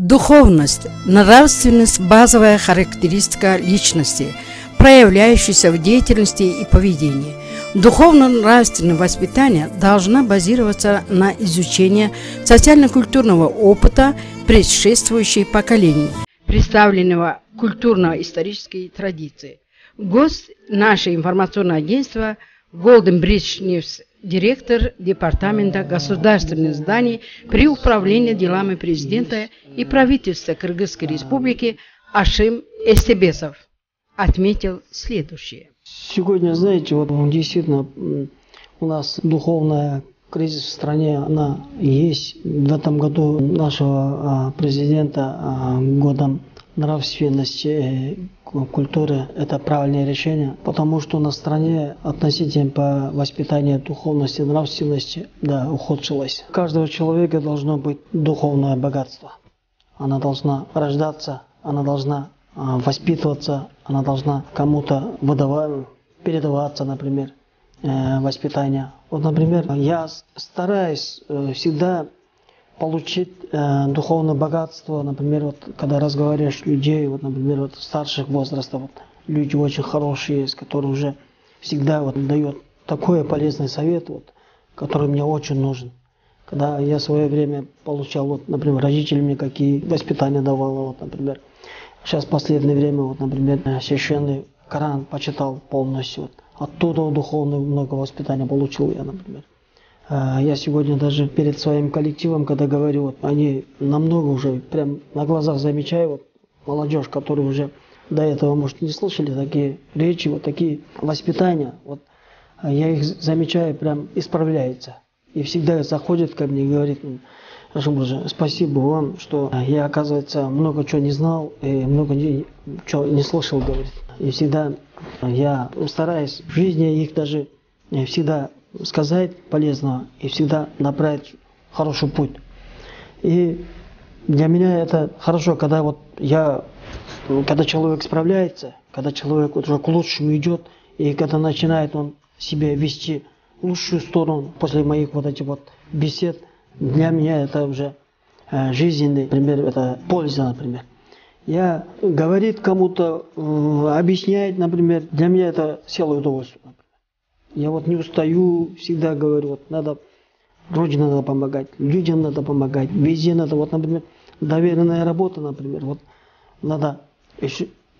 Духовность, нравственность – базовая характеристика личности, проявляющаяся в деятельности и поведении. Духовно-нравственное воспитание должно базироваться на изучении социально-культурного опыта предшествующих поколений, представленного культурно-исторической традицией. Гость наше информационное агентство Golden Bridge News, директор Департамента государственных зданий при Управлении делами президента и правительства Кыргызской республики Ашим Эстебесов отметил следующее. Сегодня, знаете, вот действительно у нас духовная кризис в стране, она есть. В этом году нашего президента годом нравственности, культуры – это правильное решение, потому что на стране относительно по воспитанию духовности, нравственности, да, ухудшилось. У каждого человека должно быть духовное богатство. Она должна рождаться, она должна воспитываться, она должна кому-то передаваться, например, воспитание. Вот, например, я стараюсь всегда получить духовное богатство, например, вот, когда разговариваешь с людьми, вот, например, вот, старших возрастов, вот, люди очень хорошие есть, которые уже всегда вот, дают такой полезный совет, вот, который мне очень нужен. Когда я в свое время получал, вот, например, родители мне какие воспитания давали, вот, например, сейчас в последнее время, вот, например, священный Коран почитал полностью, вот, оттуда духовное много воспитания получил я, например. Я сегодня даже перед своим коллективом, когда говорю, вот, они намного уже, прям на глазах замечаю, вот, молодежь, которые уже до этого, может, не слышали такие речи, вот такие воспитания, вот, я их замечаю, прям исправляется. И всегда заходит ко мне и говорит: спасибо вам, что я, оказывается, много чего не знал и много чего не слышал, говорит. И всегда я стараюсь в жизни их даже всегда сказать полезного и всегда направить в хороший путь. И для меня это хорошо, когда вот когда человек справляется, когда человек уже к лучшему идет, и когда начинает он себя вести в лучшую сторону после моих вот этих вот бесед, для меня это уже жизненный, например, это польза, например. Я говорит кому-то, объясняет, например, для меня это сила и удовольствие. Я вот не устаю, всегда говорю, вот надо, Родине надо помогать, людям надо помогать, везде надо, вот, например, доверенная работа, например, вот надо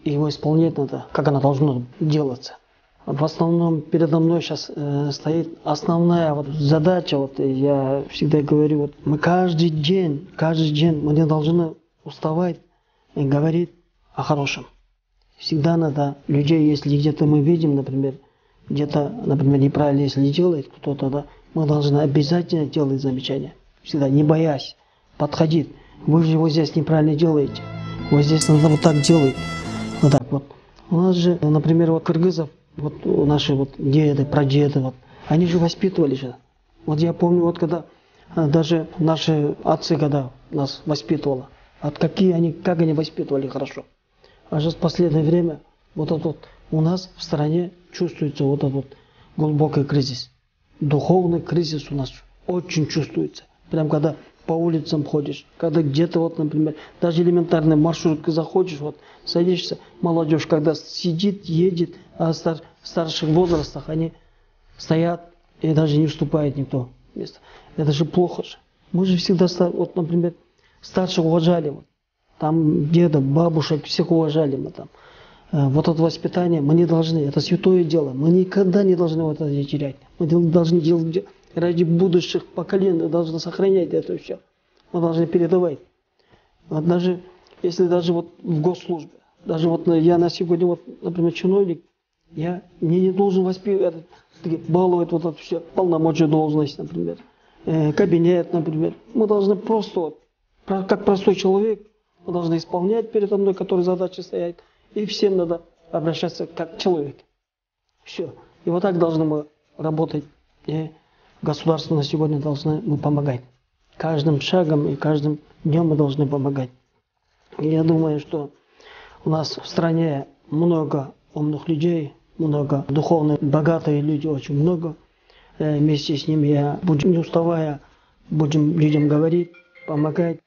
его исполнять надо, как она должна делаться. Вот в основном передо мной сейчас стоит основная вот задача, вот я всегда говорю, вот мы каждый день мы не должны уставать и говорить о хорошем. Всегда надо людей, если где-то мы видим, например, где-то, например, неправильно, если делает кто-то, да, мы должны обязательно делать замечания. Всегда, не боясь, подходить. Вы же вот здесь неправильно делаете. Вот здесь надо вот так делать. Вот так вот. У нас же, например, вот кыргызов, вот наши вот деды, прадеды, вот, они же воспитывали же. Вот я помню, вот когда даже наши отцы, когда нас воспитывали, вот как они воспитывали хорошо. А сейчас в последнее время вот этот вот у нас в стране чувствуется вот этот вот глубокий кризис. Духовный кризис у нас очень чувствуется. Прям когда по улицам ходишь, когда где-то вот, например, даже элементарной маршруткой заходишь, вот садишься, молодежь, когда сидит, едет, а в старших возрастах они стоят и даже не вступает никто в место. Это же плохо же. Мы же всегда, вот, например, старших уважали, вот, там дедов, бабушек, всех уважали мы там. Вот это воспитание мы не должны, это святое дело, мы никогда не должны вот это терять. Мы должны делать ради будущих поколений, должны сохранять это все. Мы должны передавать. Вот даже, если даже вот в госслужбе, даже вот я на сегодня, вот, например, чиновник, мне не должен баловать вот это все, полномочия, должность, например, кабинет, например. Мы должны просто, вот, как простой человек, мы должны исполнять передо мной, который задачи стоят. И всем надо обращаться как человек. Все. И вот так должны мы работать. И государство на сегодня должно мы помогать. Каждым шагом и каждым днем мы должны помогать. И я думаю, что у нас в стране много умных людей, много духовно богатых людей, очень много. Вместе с ними будем не уставая, будем людям говорить, помогать.